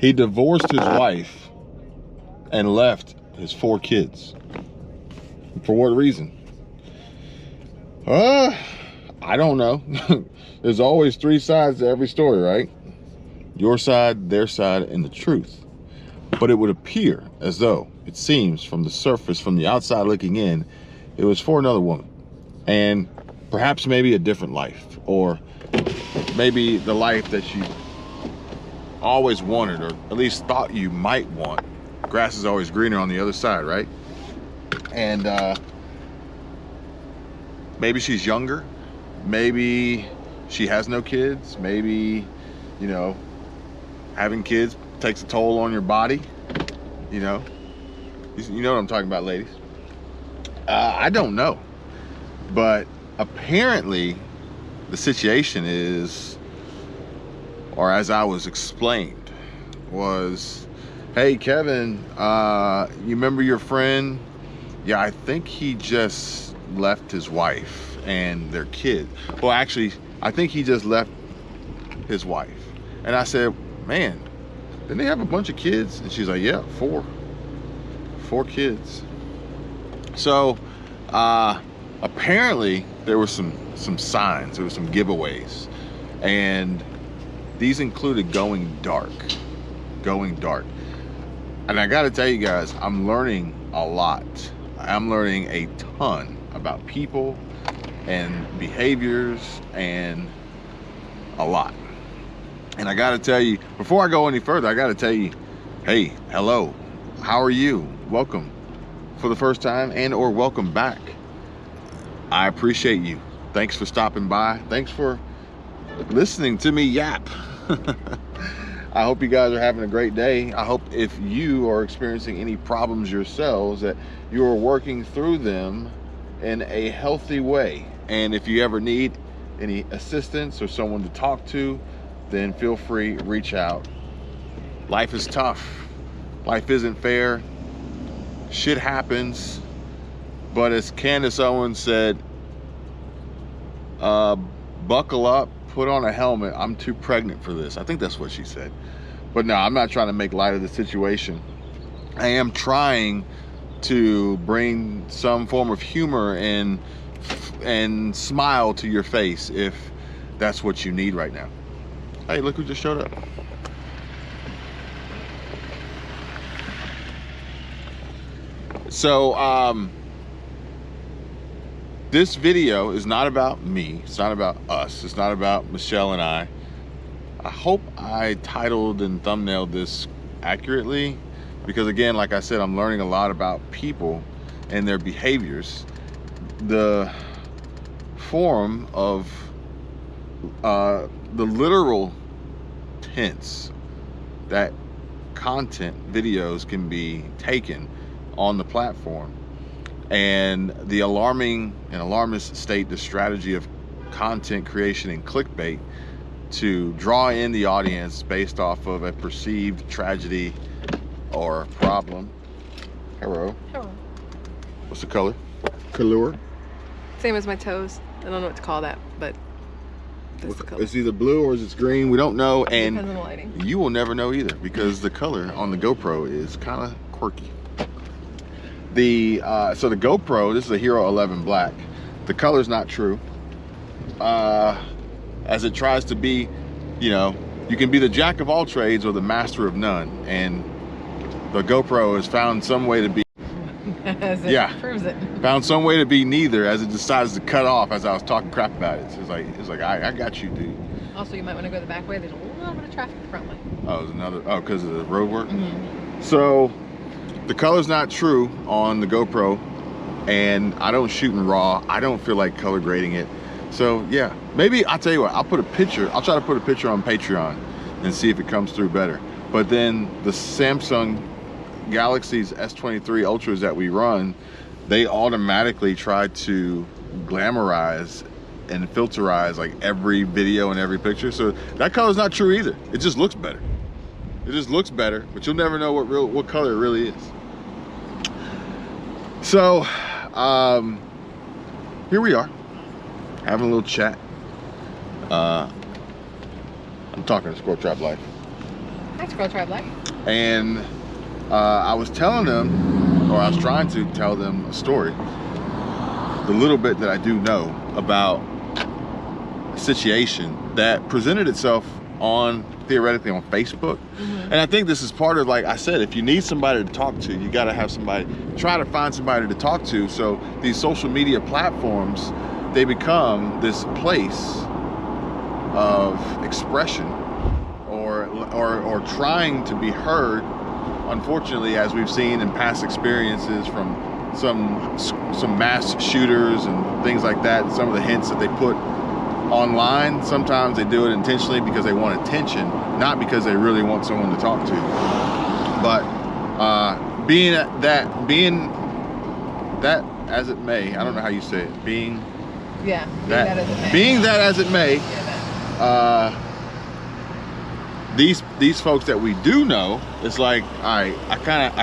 He divorced his wife and left his 4 kids. For what reason? I don't know. There's always 3 sides to every story, right? Your side, their side, and the truth. But it would appear as though, it seems from the surface, from the outside looking in, it was for another woman. And perhaps maybe a different life, or maybe the life that you always wanted, or at least thought you might want. Grass is always greener on the other side, right? And maybe she's younger, maybe she has no kids, maybe, you know, having kids takes a toll on your body, you know what I'm talking about, ladies. I don't know, but apparently the situation is, or as I was explained, was, hey Kevin, you remember your friend? Yeah, I think he just left his wife and their kid. Well, actually, I think he just left his wife. And I said, man, didn't they have a bunch of kids? And she's like, yeah, 4 kids. So apparently there were some signs, there were some giveaways, and these included going dark. And I gotta tell you guys, I'm learning a lot. I'm learning a ton about people and behaviors and a lot. And I gotta tell you, before I go any further, I gotta tell you, hey, hello, how are you? Welcome for the first time, and or welcome back. I appreciate you. Thanks for stopping by. Thanks for listening to me yap. I hope you guys are having a great day. I hope if you are experiencing any problems yourselves, that you are working through them in a healthy way. And if you ever need any assistance or someone to talk to, then feel free, reach out. Life is tough. Life isn't fair. Shit happens. But as Candace Owens said, buckle up, put on a helmet. I'm too pregnant for this. I think that's what she said. But no, I'm not trying to make light of the situation. I am trying to bring some form of humor and smile to your face if that's what you need right now. Hey, look who just showed up. So, this video is not about me. It's not about us. It's not about Michelle and I. I hope I titled and thumbnailed this accurately, because again, like I said, I'm learning a lot about people and their behaviors. The form of the literal tense that content videos can be taken on the platform, and the alarming and alarmist state the strategy of content creation and clickbait to draw in the audience based off of a perceived tragedy or problem. Hello. Hello. What's the color? Color? Same as my toes. I don't know what to call that, but that's the color. It's either blue or it's green. We don't know, and depends on the lighting. You will never know either, because the color on the GoPro is kind of quirky. So the GoPro, this is a Hero 11 Black. The color's not true. As it tries to be, you know, you can be the jack of all trades or the master of none, and the GoPro has found some way to be as it proves it. Found some way to be neither, as it decides to cut off as I was talking crap about it. So it's like I got you, dude. Also, you might want to go the back way. There's a little bit of traffic the front way. Oh, because of the road work? Mm-hmm. So the color's not true on the GoPro, and I don't shoot in RAW. I don't feel like color grading it. So yeah, maybe I'll tell you what, I'll try to put a picture on Patreon and see if it comes through better. But then the Samsung Galaxy's S23 Ultras that we run, they automatically try to glamorize and filterize like every video and every picture. So that color's not true either. It just looks better. It just looks better, but you'll never know what color it really is. So here we are, having a little chat. I'm talking to SquirrelTribe Life. Hi, SquirrelTribe Life. And I was telling them, or I was trying to tell them a story, the little bit that I do know about a situation that presented itself theoretically on Facebook. And I think this is part of, like I said, if you need somebody to talk to, you got to have somebody, try to find somebody to talk to. So these social media platforms, they become this place of expression or trying to be heard. Unfortunately, as we've seen in past experiences from some mass shooters and things like that, some of the hints that they put online, sometimes they do it intentionally because they want attention, not because they really want someone to talk to. But being that as it may, I don't know how you say it, being that as it may, these folks that we do know, it's like, all right, I kind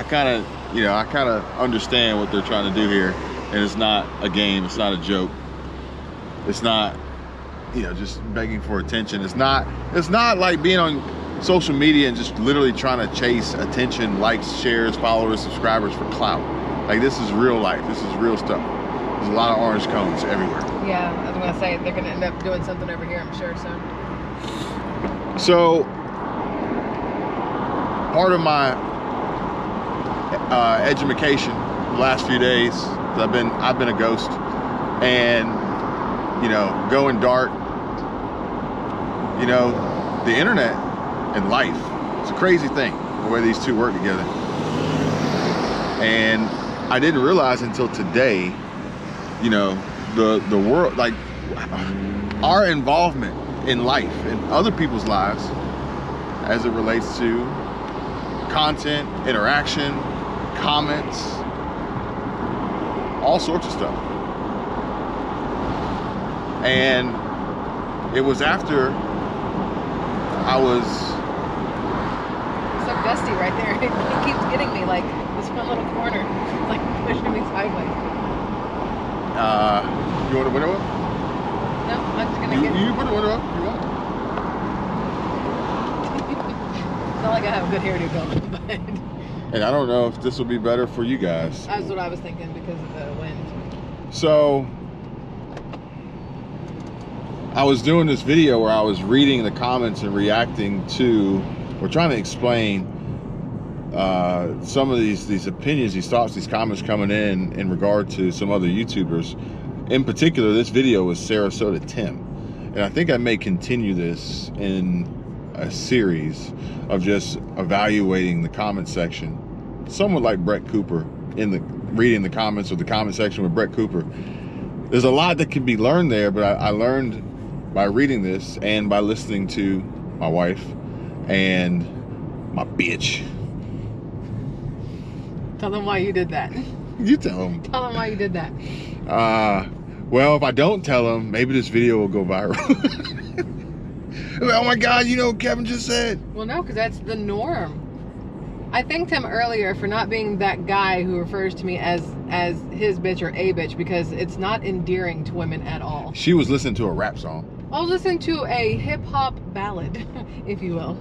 of understand what they're trying to do here, and it's not a game, it's not a joke, it's not, just begging for attention. It's not like being on social media and just literally trying to chase attention, likes, shares, followers, subscribers for clout. Like, this is real life, this is real stuff. There's a lot of orange cones everywhere. Yeah, I was gonna say they're gonna end up doing something over here, I'm sure. So part of my education the last few days, I've been a ghost, and going dark. The internet and life, it's a crazy thing the way these two work together. And I didn't realize until today, the world, like our involvement in life and other people's lives as it relates to content, interaction, comments, all sorts of stuff. And it was after I was so dusty right there. He keeps getting me like this one little corner, like pushing me sideways. You want the window up? No, I'm just gonna get. You put the window up. You want? It's not like I have a good hairdo going, but. And I don't know if this will be better for you guys. That's what I was thinking because of the wind. So I was doing this video where I was reading the comments and reacting to, or trying to explain some of these opinions, these thoughts, these comments coming in regard to some other YouTubers. In particular, this video was Sarasota Tim. And I think I may continue this in a series of just evaluating the comment section. Someone like Brett Cooper, reading the comments or the comment section with Brett Cooper. There's a lot that can be learned there, but I learned by reading this and by listening to my wife and my bitch. Tell them why you did that. You tell them. Tell them why you did that. Well, if I don't tell them, maybe this video will go viral. Oh my God, what Kevin just said? Well, no, because that's the norm. I thanked him earlier for not being that guy who refers to me as his bitch or a bitch, because it's not endearing to women at all. She was listening to a rap song. I was listening to a hip-hop ballad, if you will.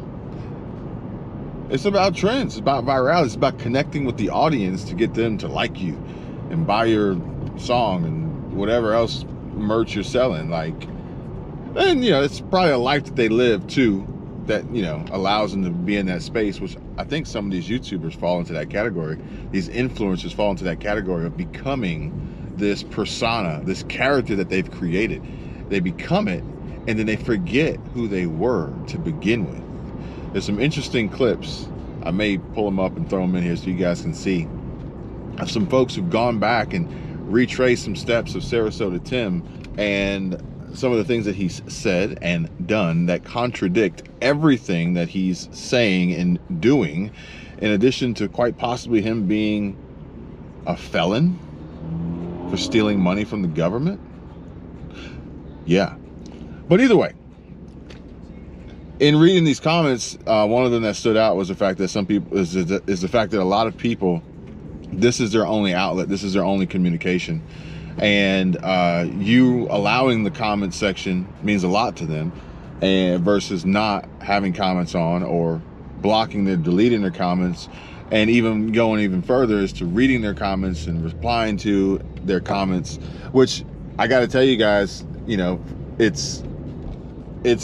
It's about trends. It's about virality. It's about connecting with the audience to get them to like you and buy your song and whatever else merch you're selling. And it's probably a life that they live too, that allows them to be in that space, which I think some of these YouTubers fall into that category. These influencers fall into that category of becoming this persona, this character that they've created. They become it, and then they forget who they were to begin with. There's some interesting clips. I may pull them up and throw them in here so you guys can see, of some folks who've gone back and retraced some steps of Sarasota Tim and some of the things that he's said and done that contradict everything that he's saying and doing, in addition to quite possibly him being a felon for stealing money from the government. Yeah. But either way, in reading these comments, one of them that stood out was the fact that some people is the fact that a lot of people, this is their only outlet, this is their only communication, and you allowing the comment section means a lot to them, and versus not having comments on or blocking their, deleting their comments, and even going even further is to reading their comments and replying to their comments, which I got to tell you guys, you know, it's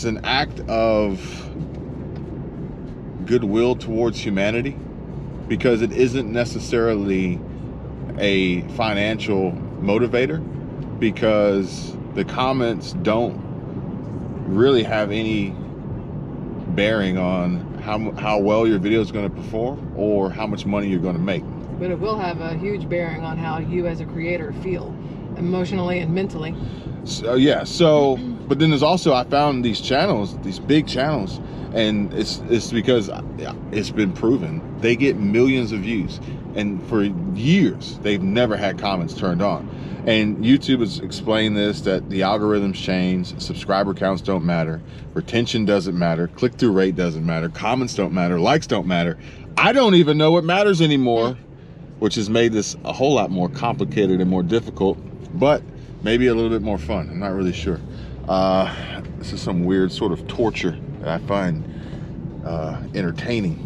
an act of goodwill towards humanity, because it isn't necessarily a financial motivator, because the comments don't really have any bearing on how well your video is going to perform or how much money you're going to make. But it will have a huge bearing on how you as a creator feel emotionally and mentally. So yeah, so but then there's also, I found these channels, these big channels, and it's because it's been proven they get millions of views, and for years they've never had comments turned on. And YouTube has explained this, that the algorithms change, subscriber counts don't matter, retention doesn't matter, click-through rate doesn't matter, comments don't matter, likes don't matter. I don't even know what matters anymore, which has made this a whole lot more complicated and more difficult, but maybe a little bit more fun. I'm not really sure. This is some weird sort of torture that I find entertaining.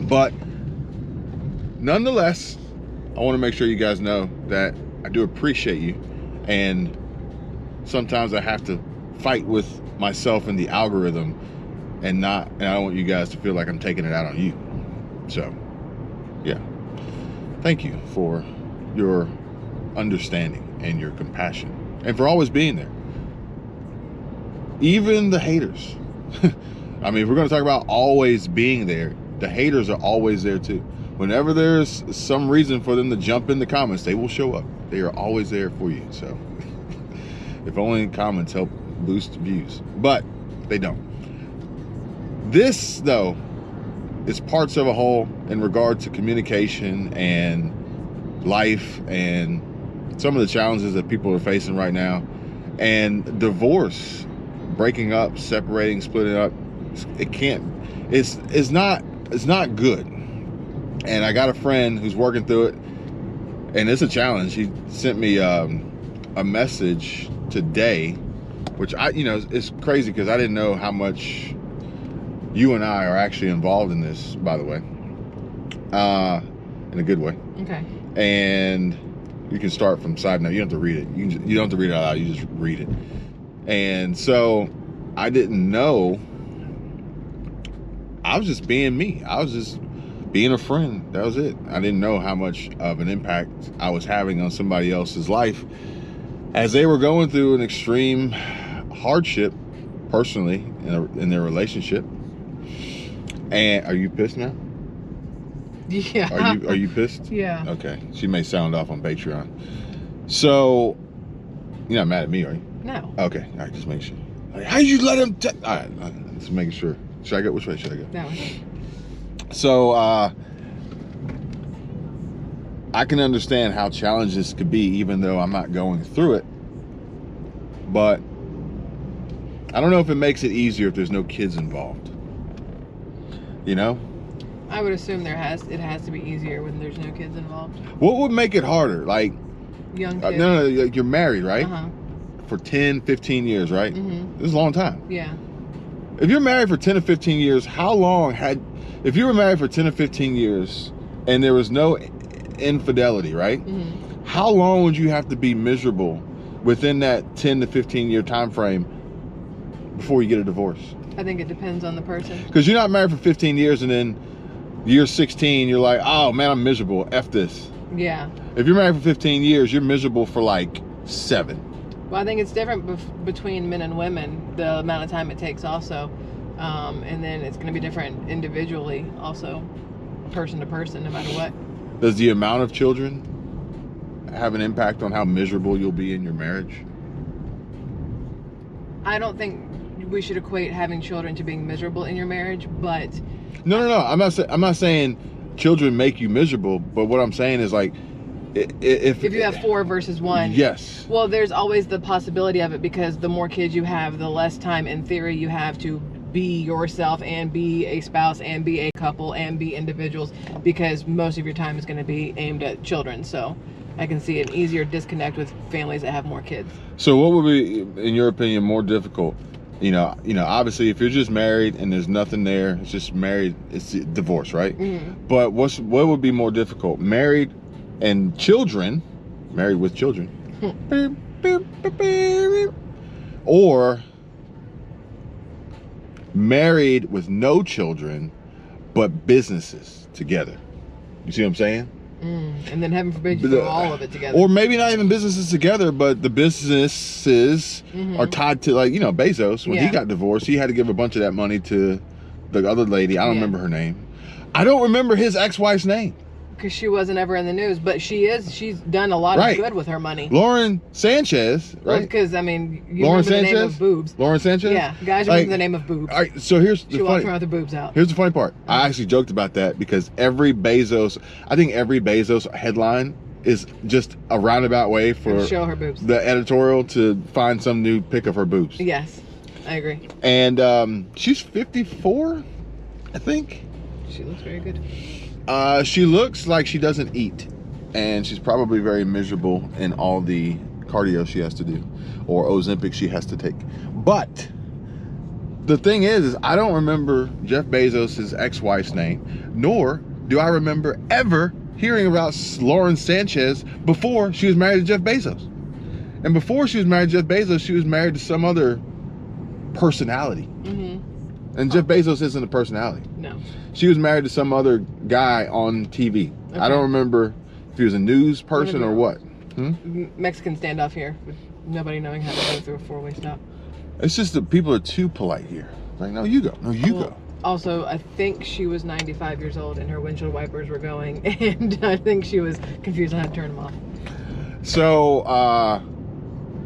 But nonetheless, I want to make sure you guys know that I do appreciate you, and sometimes I have to fight with myself and the algorithm, and I don't want you guys to feel like I'm taking it out on you. So yeah, thank you for your understanding and your compassion, and for always being there. Even the haters. I mean, if we're going to talk about always being there, the haters are always there too. Whenever there's some reason for them to jump in the comments, they will show up. They are always there for you. So if only comments help boost views, but they don't. This though is parts of a whole in regard to communication and life and some of the challenges that people are facing right now. And divorce, breaking up, separating, splitting up, it's not good. And I got a friend who's working through it, and it's a challenge. He sent me a message today, which it's crazy because I didn't know how much you and I are actually involved in this, by the way, in a good way. Okay. And you can start from side note. You don't have to read it. You don't have to read it out loud. You just read it. And so I didn't know. I was just being me. I was just being a friend. That was it. I didn't know how much of an impact I was having on somebody else's life as they were going through an extreme hardship personally in their relationship. And are you pissed now? Yeah. Are you pissed? Yeah. Okay. She may sound off on Patreon. So you're not mad at me, are you? No. Okay. All right. Just make sure. Like, how did you let him? All right. Just making sure. Should I go? Which way should I go? No. So I can understand how challenging this could be, even though I'm not going through it. But I don't know if it makes it easier if there's no kids involved. You know? I would assume it has to be easier when there's no kids involved. What would make it harder? Like, Young kids. no, you're married, right? Uh-huh. For 10, 15 years, right? Mm-hmm. This is a long time. Yeah. If you're married for 10 to 15 years, if you were married for 10 to 15 years and there was no infidelity, right? Mm-hmm. How long would you have to be miserable within that 10 to 15 year time frame before you get a divorce? I think it depends on the person. Because you're not married for 15 years and then year 16, you're like, oh man, I'm miserable. F this. Yeah. If you're married for 15 years, you're miserable for like 7. Well, I think it's different between men and women, the amount of time it takes also. And then it's going to be different individually also, person to person, no matter what. Does the amount of children have an impact on how miserable you'll be in your marriage? I don't think we should equate having children to being miserable in your marriage, but... No. I'm not saying children make you miserable, but what I'm saying is like, if you have 4 versus 1. Yes. Well, there's always the possibility of it, because the more kids you have, the less time in theory you have to be yourself and be a spouse and be a couple and be individuals, because most of your time is going to be aimed at children. So I can see an easier disconnect with families that have more kids. So what would be, in your opinion, more difficult? Obviously, if you're just married and there's nothing there, it's just married, it's divorce, right? Mm-hmm. But what would be more difficult? Married and children, married with children, or married with no children, but businesses together. You see what I'm saying? And then heaven forbid you throw all of it together. Or maybe not even businesses together, but the businesses are tied to, like, Bezos. When he got divorced, he had to give a bunch of that money to the other lady. I don't remember her name. I don't remember his ex-wife's name. Because she wasn't ever in the news, but she's done a lot of good with her money. Lauren Sanchez, right? Because, you remember the name of boobs. Lauren Sanchez? Yeah, guys remember the name of boobs. All right, so here's she walks around with her boobs out. Here's the funny part. I actually joked about that because I think every Bezos headline is just a roundabout way for show her boobs. The editorial to find some new pic of her boobs. Yes, I agree. And she's 54, I think. She looks very good. She looks like she doesn't eat, and she's probably very miserable in all the cardio she has to do, or Ozempic she has to take. But the thing is I don't remember Jeff Bezos' ex-wife's name, nor do I remember ever hearing about Lauren Sanchez before she was married to Jeff Bezos. And before she was married to Jeff Bezos, she was married to some other personality. And Jeff Bezos isn't a personality. No. She was married to some other guy on TV. Okay. I don't remember if he was a news person or what. Mexican standoff here with nobody knowing how to go through a four-way stop. It's just that people are too polite here. Like, no, you go. No, you go. Also, I think she was 95 years old and her windshield wipers were going, and I think she was confused on how to turn them off. So,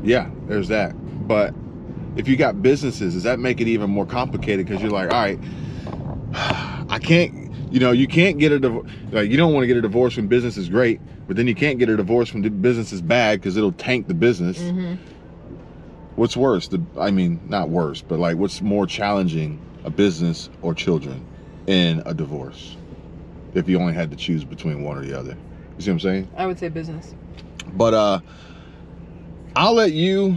yeah, there's that. But if you got businesses, does that make it even more complicated? Because you're like, all right, I can't, you can't get a divorce. Like, you don't want to get a divorce when business is great, but then you can't get a divorce when the business is bad because it'll tank the business. What's worse? Not worse, but like, what's more challenging, a business or children in a divorce? If you only had to choose between one or the other. You see what I'm saying? I would say business. But I'll let you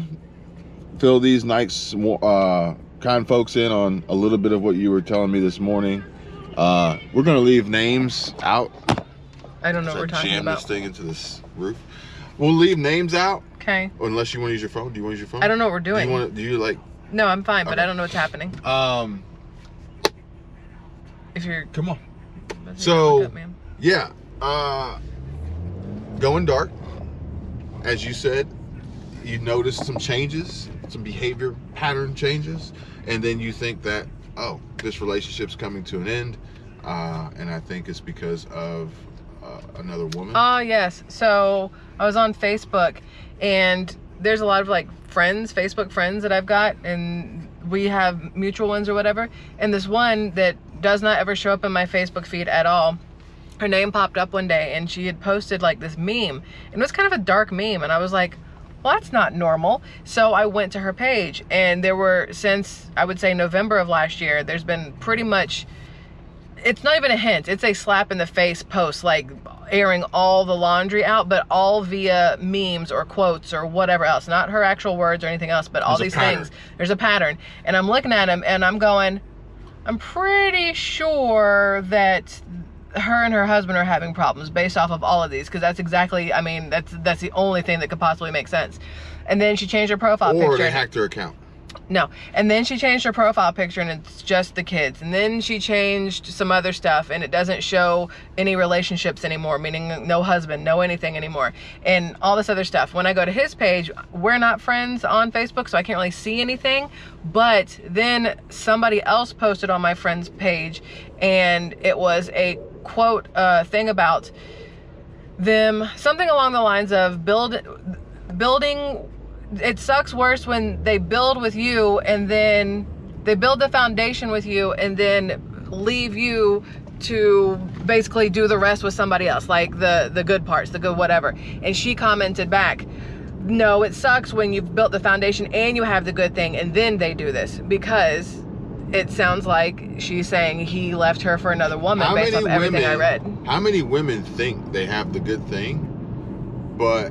fill these nice kind folks in on a little bit of what you were telling me this morning. We're gonna leave names out. I don't know what we're talking about. Jam this thing into this roof. We'll leave names out. Okay. Unless you want to use your phone. Do you want to use your phone? I don't know what we're doing. Do you like? No, I'm fine, but I don't know what's happening. If you're come on. So yeah, going dark. As you said, you noticed some changes, some behavior pattern changes, and then you think that, oh, this relationship's coming to an end, and I think it's because of another woman. Yes. So I was on Facebook, and there's a lot of like Facebook friends that I've got, and we have mutual ones or whatever. And this one that does not ever show up in my Facebook feed at all, her name popped up one day, and she had posted like this meme, and it was kind of a dark meme, and I was like, well, that's not normal. So I went to her page, and there were, since I would say November of last year, there's been pretty much, it's not even a hint, it's a slap in the face post, like airing all the laundry out, but all via memes or quotes or whatever else, not her actual words or anything else, but all these things. There's a pattern. And I'm looking at him and I'm going, I'm pretty sure that her and her husband are having problems based off of all of these, because that's exactly, that's the only thing that could possibly make sense. And then she changed her profile picture. Or they hacked her account. No. And then she changed her profile picture, and it's just the kids. And then she changed some other stuff, and it doesn't show any relationships anymore, meaning no husband, no anything anymore, and all this other stuff. When I go to his page, we're not friends on Facebook, so I can't really see anything. But then somebody else posted on my friend's page, and it was a quote thing about them, something along the lines of building. It sucks worse when they build with you, and then they build the foundation with you, and then leave you to basically do the rest with somebody else, like the good parts, the good whatever. And she commented back, no, it sucks when you've built the foundation and you have the good thing, and then they do this, because it sounds like she's saying he left her for another woman based off everything I read. How many women think they have the good thing, but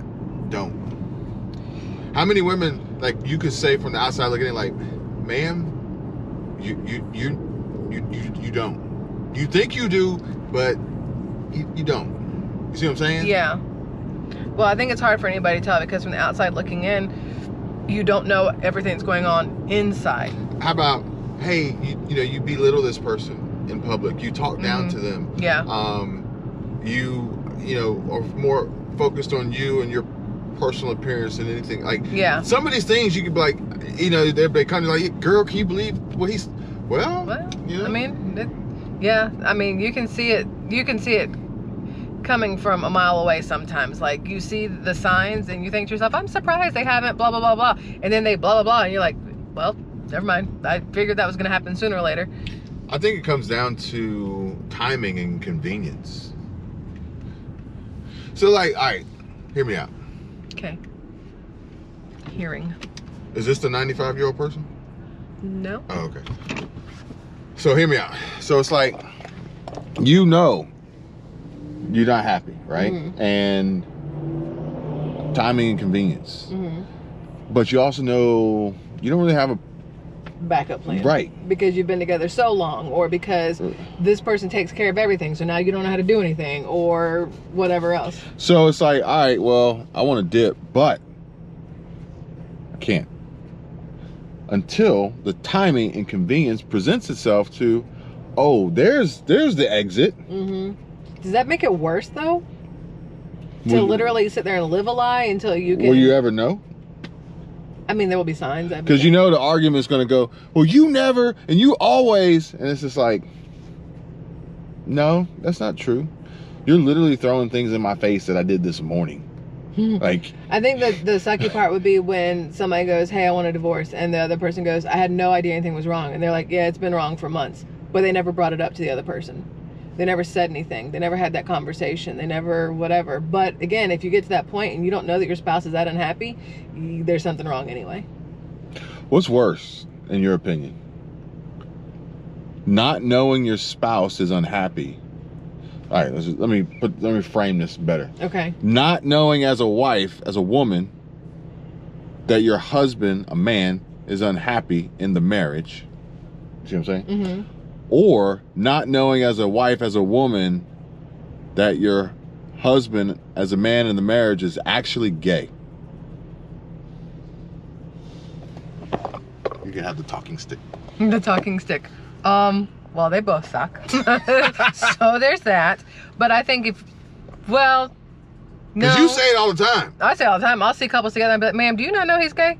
don't? How many women, like, you could say from the outside looking in, like, ma'am, you don't. You think you do, but you don't. You see what I'm saying? Yeah. Well, I think it's hard for anybody to tell because from the outside looking in, you don't know everything that's going on inside. How about, hey, you belittle this person in public. You talk down to them. Yeah. You are more focused on you and your personal appearance than anything. Like, yeah. Some of these things you could be like, they're kind of like, girl, can you believe what he's? Well, I mean, yeah. I mean, you can see it. You can see it coming from a mile away sometimes. Like, you see the signs and you think to yourself, I'm surprised they haven't blah blah blah blah, and then they blah blah blah, and you're like, well, never mind. I figured that was going to happen sooner or later. I think it comes down to timing and convenience. So, like, all right, hear me out. Okay. Hearing. Is this the 95-year-old person? No. Oh, okay. So hear me out. So it's like, you're not happy, right? Mm-hmm. And timing and convenience. Mm-hmm. But you also know you don't really have a backup plan. Right. Because you've been together so long, or because this person takes care of everything, so now you don't know how to do anything, or whatever else. So it's like, all right, well, I want to dip, but I can't. Until the timing and convenience presents itself to, oh, there's the exit. Mm-hmm. Does that make it worse, though? To literally sit there and live a lie until you can... Will you ever know? I mean, there will be signs. Because the argument's going to go, well, you never, and you always, and it's just like, no, that's not true. You're literally throwing things in my face that I did this morning. Like, I think that the sucky part would be when somebody goes, hey, I want a divorce, and the other person goes, I had no idea anything was wrong, and they're like, yeah, it's been wrong for months, but they never brought it up to the other person. They never said anything. They never had that conversation. They never whatever. But again, if you get to that point and you don't know that your spouse is that unhappy, there's something wrong anyway. What's worse, in your opinion? Not knowing your spouse is unhappy. All right, let me frame this better. Okay. Not knowing as a wife, as a woman, that your husband, a man, is unhappy in the marriage. See what I'm saying? Mm-hmm. Or not knowing as a wife, as a woman, that your husband, as a man in the marriage, is actually gay. You can have the talking stick. The talking stick. Well, they both suck. So there's that. But I think no. Because you say it all the time. I say it all the time. I'll see couples together and be like, ma'am, do you not know he's gay?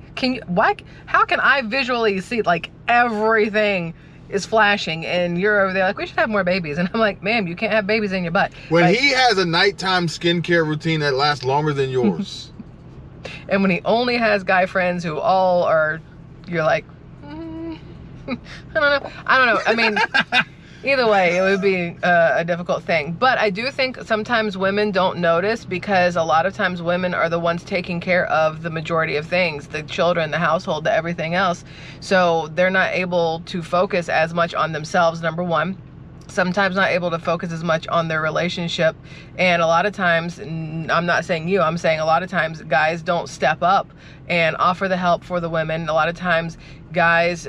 How can I visually see, like, everything is flashing and you're over there like, we should have more babies, and I'm like, ma'am, you can't have babies in your butt. When like, he has a nighttime skincare routine that lasts longer than yours. And when he only has guy friends who all are, you're like, I don't know. I mean, either way, it would be a difficult thing. But I do think sometimes women don't notice, because a lot of times women are the ones taking care of the majority of things, the children, the household, the everything else. So they're not able to focus as much on themselves, number one. Sometimes not able to focus as much on their relationship. And a lot of times, I'm not saying you, I'm saying a lot of times guys don't step up and offer the help for the women. A lot of times guys,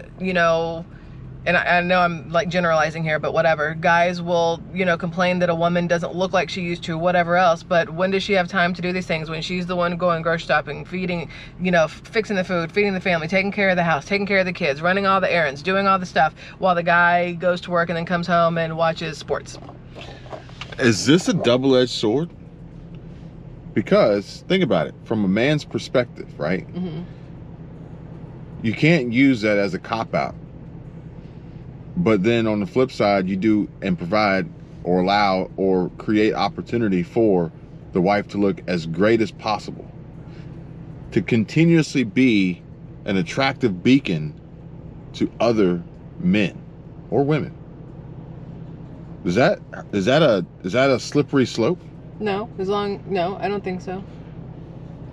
and I know I'm like generalizing here, but whatever. Guys will, complain that a woman doesn't look like she used to, whatever else. But when does she have time to do these things? When she's the one going grocery shopping, feeding, fixing the food, feeding the family, taking care of the house, taking care of the kids, running all the errands, doing all the stuff, while the guy goes to work and then comes home and watches sports. Is this a double-edged sword? Because, think about it, from a man's perspective, right? Mm-hmm. You can't use that as a cop-out. But then on the flip side, you do and provide or allow or create opportunity for the wife to look as great as possible, to continuously be an attractive beacon to other men or women. Is that a slippery slope? No, no, I don't think so.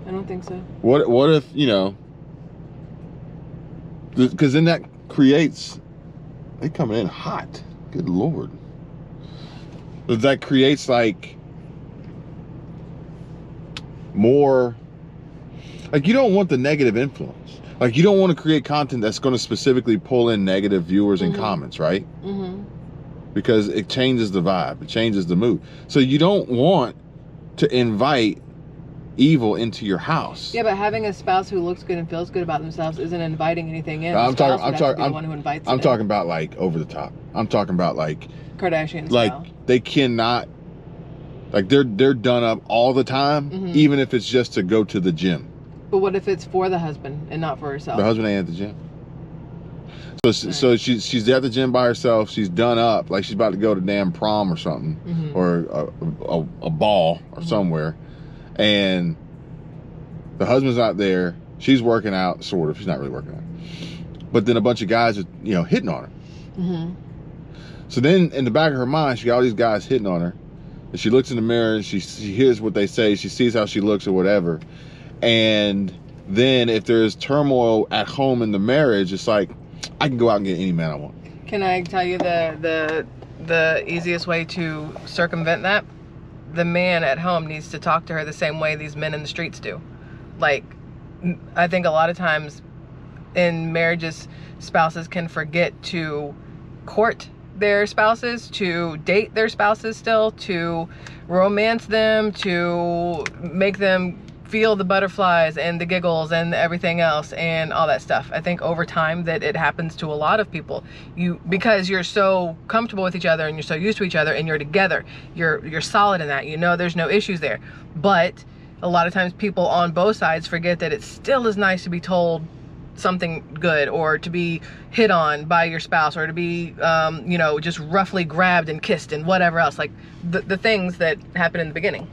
I don't think so. What if, because then that creates, they coming in hot. Good Lord. But that creates like more, like, you don't want the negative influence. Like, you don't want to create content that's going to specifically pull in negative viewers and comments, right? Because it changes the vibe, it changes the mood. So you don't want to invite evil into your house. Yeah, but having a spouse who looks good and feels good about themselves isn't inviting anything in. I'm talking about like over the top. I'm talking about like Kardashian like style. They cannot, like, they're done up all the time, even if it's just to go to the gym. But what if it's for the husband and not for herself? The husband ain't at the gym. So she's at the gym by herself. She's done up, like she's about to go to damn prom or something, or a ball or somewhere, and the husband's not there. She's working out, sort of. She's not really working out, but then a bunch of guys are, you know, hitting on her. So then in the back of her mind, she got all these guys hitting on her, and she looks in the mirror and she hears what they say. She sees how she looks or whatever, and then if there's turmoil at home in the marriage, it's like, I can go out and get any man I want. Can I tell you the easiest way to circumvent that? The man at home needs to talk to her the same way these men in the streets do. Like, I think a lot of times in marriages, spouses can forget to court their spouses, to date their spouses still, to romance them, to make them feel the butterflies and the giggles and everything else and all that stuff. I think over time that it happens to a lot of people. Because you're so comfortable with each other and you're so used to each other and you're together, you're solid in that. You know there's no issues there. But a lot of times people on both sides forget that it still is nice to be told something good, or to be hit on by your spouse, or to be you know, just roughly grabbed and kissed and whatever else, like the things that happen in the beginning.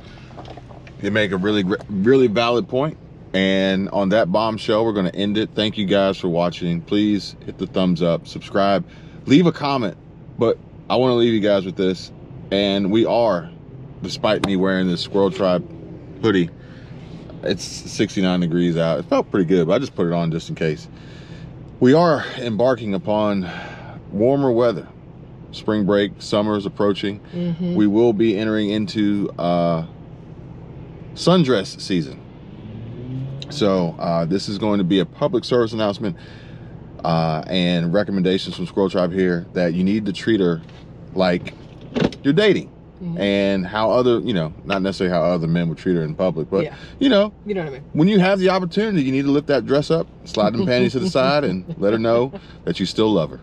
You make a really valid point, and on that bombshell we're going to end it. Thank you guys for watching. Please hit the thumbs up, subscribe, leave a comment. But I want to leave you guys with this, and we are, despite me wearing this SquirrelTribe hoodie, it's 69 degrees out. It felt pretty good, but I just put it on just in case. We are embarking upon warmer weather. Spring break, summer is approaching. We will be entering into sundress season. So this is going to be a public service announcement and recommendations from SquirrelTribe here, that you need to treat her like you're dating. And how other, you know, not necessarily how other men would treat her in public, but you know what I mean. When you have the opportunity, you need to lift that dress up, slide them panties to the side, and let her know that you still love her.